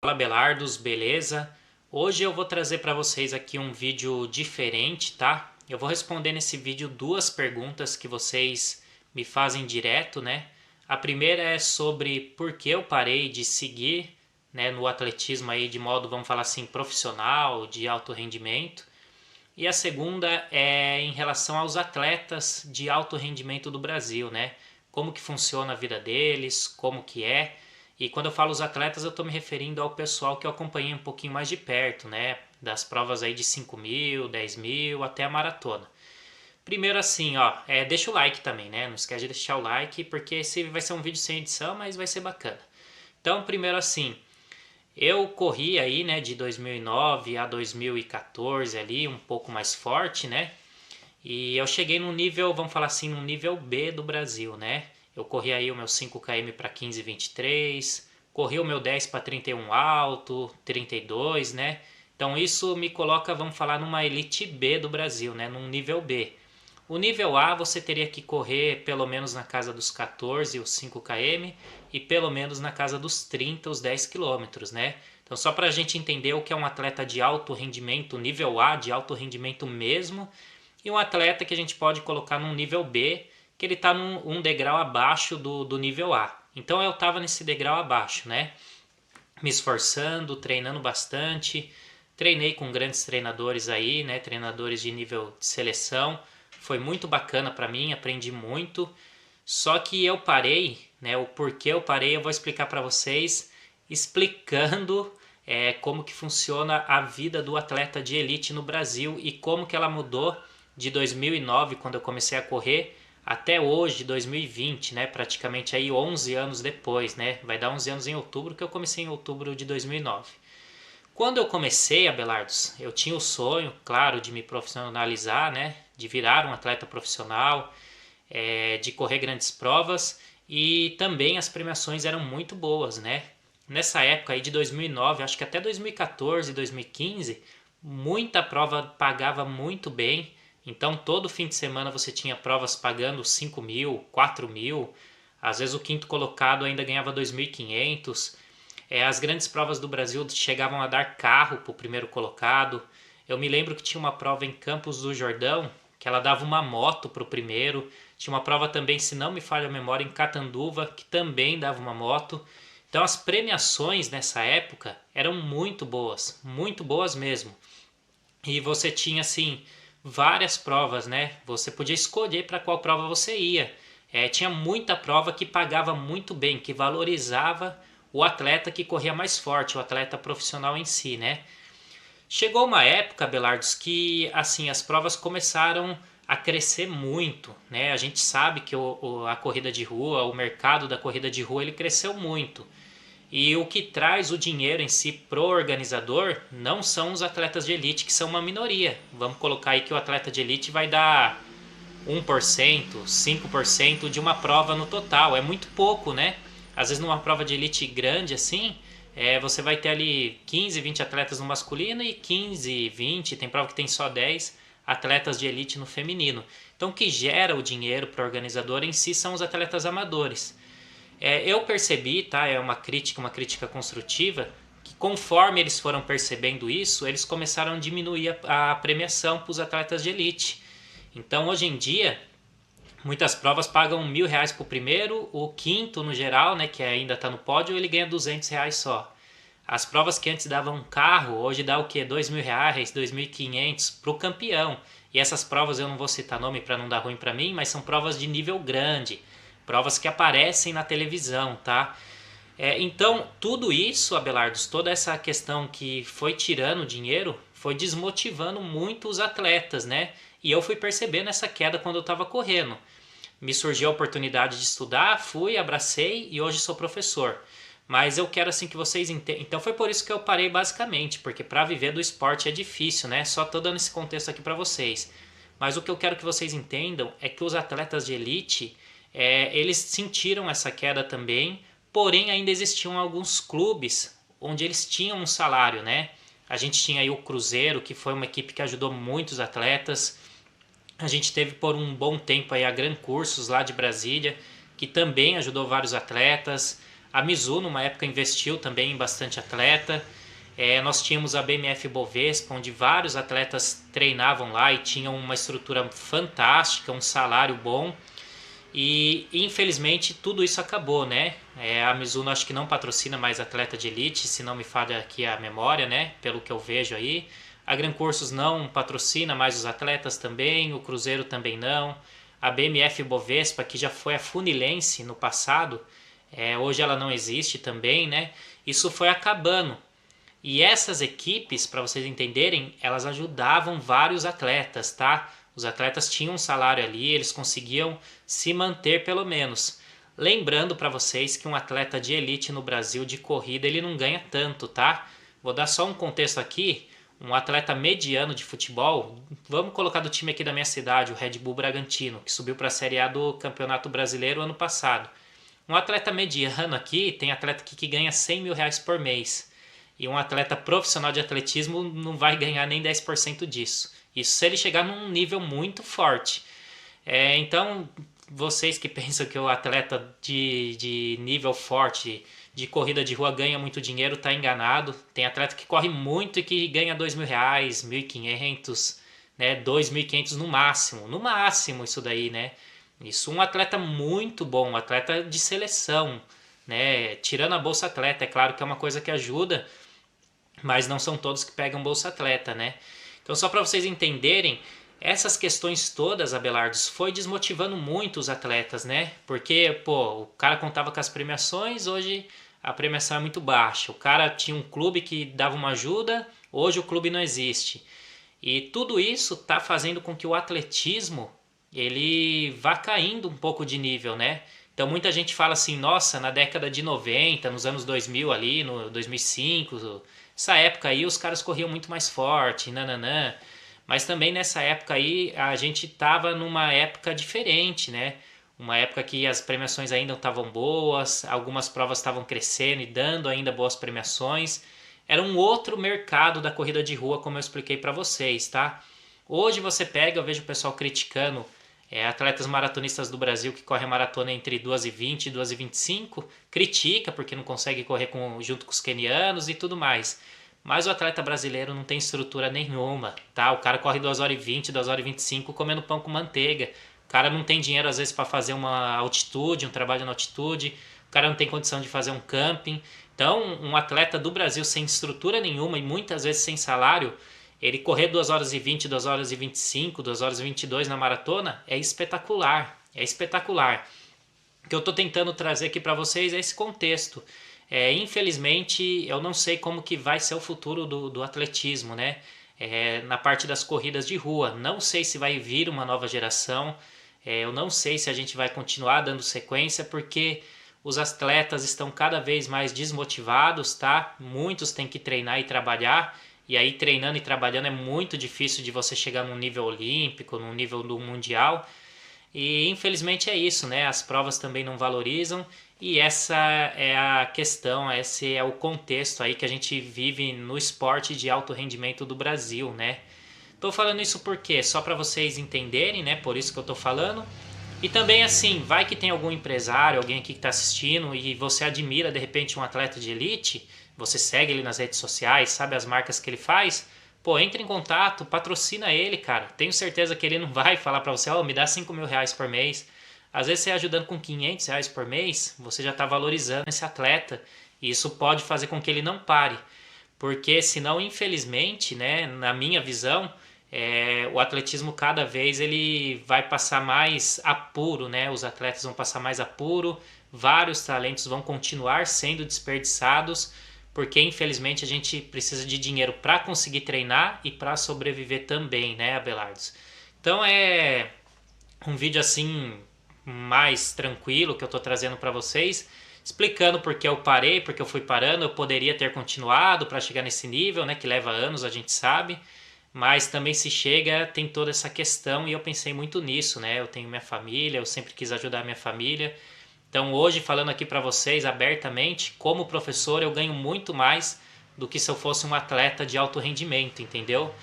Fala Belardos, beleza? Hoje eu vou trazer para vocês aqui um vídeo diferente, tá? Eu vou responder nesse vídeo duas perguntas que vocês me fazem direto, né? A primeira é sobre por que eu parei de seguir, né, no atletismo aí de modo, vamos falar assim, profissional, de alto rendimento. E a segunda é em relação aos atletas de alto rendimento do Brasil, né? Como que funciona a vida deles, como que é. E quando eu falo os atletas, eu estou me referindo ao pessoal que eu acompanhei um pouquinho mais de perto, né? Das provas aí de 5.000, 10.000 até a maratona. Primeiro assim, ó, deixa o like também, né? Não esquece de deixar o like, porque esse vai ser um vídeo sem edição, mas vai ser bacana. Então, primeiro assim, eu corri aí, né, de 2009 a 2014 ali, um pouco mais forte, né? E eu cheguei num nível, vamos falar assim, num nível B do Brasil, né? Eu corri aí o meu 5 km para 15,23, corri o meu 10 para 31 alto, 32, né? Então isso me coloca, vamos falar, numa elite B do Brasil, né? Num nível B. O nível A você teria que correr pelo menos na casa dos 14, os 5 km, e pelo menos na casa dos 30, os 10 quilômetros, né? Então só para a gente entender o que é um atleta de alto rendimento, nível A, de alto rendimento mesmo, e um atleta que a gente pode colocar num nível B, que ele está um degrau abaixo do nível A. Então eu estava nesse degrau abaixo, né? Me esforçando, treinando bastante, treinei com grandes treinadores aí, né? Treinadores de nível de seleção. Foi muito bacana para mim, aprendi muito. Só que eu parei, né? O porquê eu parei eu vou explicar para vocês, explicando como que funciona a vida do atleta de elite no Brasil e como que ela mudou de 2009, quando eu comecei a correr, até hoje, 2020, né? Praticamente aí 11 anos depois, né? Vai dar 11 anos em outubro, que eu comecei em outubro de 2009. Quando eu comecei, Abelardos, eu tinha o sonho, claro, de me profissionalizar, né? De virar um atleta profissional, de correr grandes provas, e também as premiações eram muito boas, né? Nessa época aí de 2009, acho que até 2014, 2015, muita prova pagava muito bem. Então todo fim de semana você tinha provas pagando 5.000, 4.000. Às vezes o quinto colocado ainda ganhava 2.500. As grandes provas do Brasil chegavam a dar carro para o primeiro colocado. Eu me lembro que tinha uma prova em Campos do Jordão, que ela dava uma moto para o primeiro. Tinha uma prova também, se não me falha a memória, em Catanduva, que também dava uma moto. Então as premiações nessa época eram muito boas mesmo. E você tinha assim várias provas, né? Você podia escolher para qual prova você ia. Tinha muita prova que pagava muito bem, que valorizava o atleta que corria mais forte, o atleta profissional em si, né? Chegou uma época, Belardos, que assim as provas começaram a crescer muito, né? A gente sabe que a corrida de rua, o mercado da corrida de rua, ele cresceu muito. E o que traz o dinheiro em si pro organizador não são os atletas de elite, que são uma minoria. Vamos colocar aí que o atleta de elite vai dar 1%, 5% de uma prova no total. É muito pouco, né? Às vezes numa prova de elite grande assim, você vai ter ali 15, 20 atletas no masculino e 15, 20, tem prova que tem só 10 atletas de elite no feminino. Então o que gera o dinheiro para o organizador em si são os atletas amadores. Eu percebi, tá? É uma crítica construtiva, que conforme eles foram percebendo isso, eles começaram a diminuir a premiação para os atletas de elite. Então, hoje em dia, muitas provas pagam R$ 1.000 para o primeiro, o quinto no geral, né, que ainda está no pódio, ele ganha R$ 200 só. As provas que antes davam um carro, hoje dá o quê? R$ 2.000, R$ 2.500 para o campeão. E essas provas eu não vou citar nome para não dar ruim para mim, mas são provas de nível grande. Provas que aparecem na televisão, tá? Então, tudo isso, Abelardos, toda essa questão que foi tirando dinheiro, foi desmotivando muito os atletas, né? E eu fui percebendo essa queda quando eu estava correndo. Me surgiu a oportunidade de estudar, fui, abracei e hoje sou professor. Mas eu quero assim que vocês entendam. Então foi por isso que eu parei basicamente, porque para viver do esporte é difícil, né? Só tô dando esse contexto aqui para vocês. Mas o que eu quero que vocês entendam é que os atletas de elite, eles sentiram essa queda também, porém ainda existiam alguns clubes onde eles tinham um salário, né? A gente tinha aí o Cruzeiro, que foi uma equipe que ajudou muitos atletas. A gente teve por um bom tempo aí a Gran Cursos lá de Brasília, que também ajudou vários atletas. A Mizuno, numa época, investiu também em bastante atleta. Nós tínhamos a BMF Bovespa, onde vários atletas treinavam lá e tinham uma estrutura fantástica, um salário bom. E infelizmente tudo isso acabou, né? A Mizuno acho que não patrocina mais atleta de elite, se não me falha aqui a memória, né? Pelo que eu vejo aí. A Gran Cursos não patrocina mais os atletas também, o Cruzeiro também não. A BMF Bovespa, que já foi a Funilense no passado, hoje ela não existe também, né? Isso foi acabando. E essas equipes, para vocês entenderem, elas ajudavam vários atletas, tá? Os atletas tinham um salário ali, eles conseguiam se manter pelo menos. Lembrando para vocês que um atleta de elite no Brasil de corrida, ele não ganha tanto, tá? Vou dar só um contexto aqui. Um atleta mediano de futebol, vamos colocar do time aqui da minha cidade, o Red Bull Bragantino, que subiu para a Série A do Campeonato Brasileiro ano passado. Um atleta mediano aqui, tem atleta aqui que ganha 100 mil reais por mês. E um atleta profissional de atletismo não vai ganhar nem 10% disso. Isso se ele chegar num nível muito forte. Então, vocês que pensam que o atleta de nível forte, de corrida de rua, ganha muito dinheiro, está enganado. Tem atleta que corre muito e que ganha 2 mil reais, 1.500, né, 2.500 no máximo isso daí, né? Isso um atleta muito bom, um atleta de seleção, né? Tirando a Bolsa Atleta, é claro que é uma coisa que ajuda, mas não são todos que pegam Bolsa Atleta, né? Então, só para vocês entenderem, essas questões todas, Abelardos, foi desmotivando muito os atletas, né? Porque, pô, o cara contava com as premiações, hoje a premiação é muito baixa. O cara tinha um clube que dava uma ajuda, hoje o clube não existe. E tudo isso tá fazendo com que o atletismo ele vá caindo um pouco de nível, né? Então muita gente fala assim, nossa, na década de 90, nos anos 2000 ali, no 2005, essa época aí os caras corriam muito mais forte, nananã. Mas também nessa época aí a gente estava numa época diferente, né? Uma época que as premiações ainda estavam boas, algumas provas estavam crescendo e dando ainda boas premiações. Era um outro mercado da corrida de rua, como eu expliquei para vocês, tá? Hoje você pega, eu vejo o pessoal criticando atletas maratonistas do Brasil que correm maratona entre 2h20 e 2h25, critica porque não consegue correr junto com os quenianos e tudo mais. Mas o atleta brasileiro não tem estrutura nenhuma, tá? O cara corre 2h20, 2h25 comendo pão com manteiga. O cara não tem dinheiro às vezes para fazer uma altitude, um trabalho na altitude. O cara não tem condição de fazer um camping. Então, um atleta do Brasil sem estrutura nenhuma e muitas vezes sem salário, ele correr 2h20, 2h25, 2h22 na maratona é espetacular. É espetacular. O que eu estou tentando trazer aqui para vocês é esse contexto. Infelizmente, eu não sei como que vai ser o futuro do atletismo, né? Na parte das corridas de rua. Não sei se vai vir uma nova geração. Eu não sei se a gente vai continuar dando sequência, porque os atletas estão cada vez mais desmotivados, tá? Muitos têm que treinar e trabalhar. E aí, treinando e trabalhando, é muito difícil de você chegar num nível olímpico, num nível do mundial. E infelizmente é isso, né? As provas também não valorizam. E essa é a questão, esse é o contexto aí que a gente vive no esporte de alto rendimento do Brasil, né? Tô falando isso porque só para vocês entenderem, né? Por isso que eu tô falando. E também assim, vai que tem algum empresário, alguém aqui que está assistindo e você admira de repente um atleta de elite, você segue ele nas redes sociais, sabe as marcas que ele faz, pô, entre em contato, patrocina ele, cara. Tenho certeza que ele não vai falar para você, me dá 5 mil reais por mês. Às vezes você ajudando com 500 reais por mês, você já está valorizando esse atleta e isso pode fazer com que ele não pare. Porque senão, infelizmente, né, na minha visão, o atletismo cada vez ele vai passar mais apuro, né? Os atletas vão passar mais apuro, vários talentos vão continuar sendo desperdiçados, porque infelizmente a gente precisa de dinheiro para conseguir treinar e para sobreviver também, né, Abelardos? Então é um vídeo assim mais tranquilo que eu estou trazendo para vocês, explicando porque eu parei, porque eu fui parando. Eu poderia ter continuado para chegar nesse nível, né, que leva anos, a gente sabe. Mas também se chega, tem toda essa questão e eu pensei muito nisso, né? Eu tenho minha família, eu sempre quis ajudar a minha família. Então hoje, falando aqui para vocês abertamente, como professor eu ganho muito mais do que se eu fosse um atleta de alto rendimento, entendeu?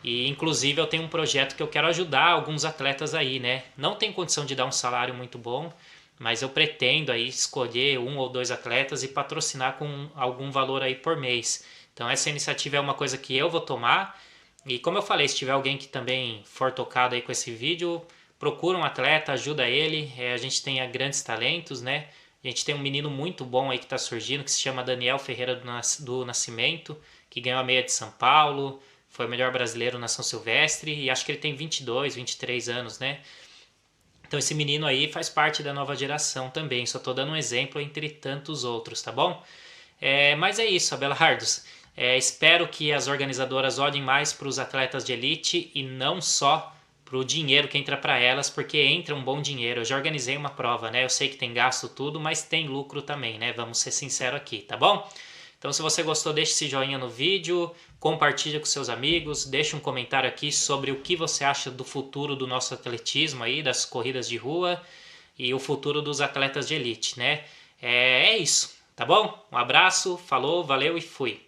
E inclusive eu tenho um projeto que eu quero ajudar alguns atletas aí, né? Não tem condição de dar um salário muito bom, mas eu pretendo aí escolher 1 ou 2 atletas e patrocinar com algum valor aí por mês. Então essa iniciativa é uma coisa que eu vou tomar. E como eu falei, se tiver alguém que também for tocado aí com esse vídeo, procura um atleta, ajuda ele. A gente tem grandes talentos, né? A gente tem um menino muito bom aí que está surgindo, que se chama Daniel Ferreira do Nascimento, que ganhou a meia de São Paulo, foi o melhor brasileiro na São Silvestre, e acho que ele tem 22, 23 anos, né? Então esse menino aí faz parte da nova geração também, só estou dando um exemplo entre tantos outros, tá bom? Mas é isso, Abelardos. Espero que as organizadoras olhem mais para os atletas de elite e não só para o dinheiro que entra para elas, porque entra um bom dinheiro. Eu já organizei uma prova, né? Eu sei que tem gasto tudo, mas tem lucro também, né? Vamos ser sinceros aqui, tá bom? Então se você gostou, deixe esse joinha no vídeo, compartilha com seus amigos, deixe um comentário aqui sobre o que você acha do futuro do nosso atletismo aí, das corridas de rua e o futuro dos atletas de elite, né? É isso, tá bom? Um abraço, falou, valeu e fui!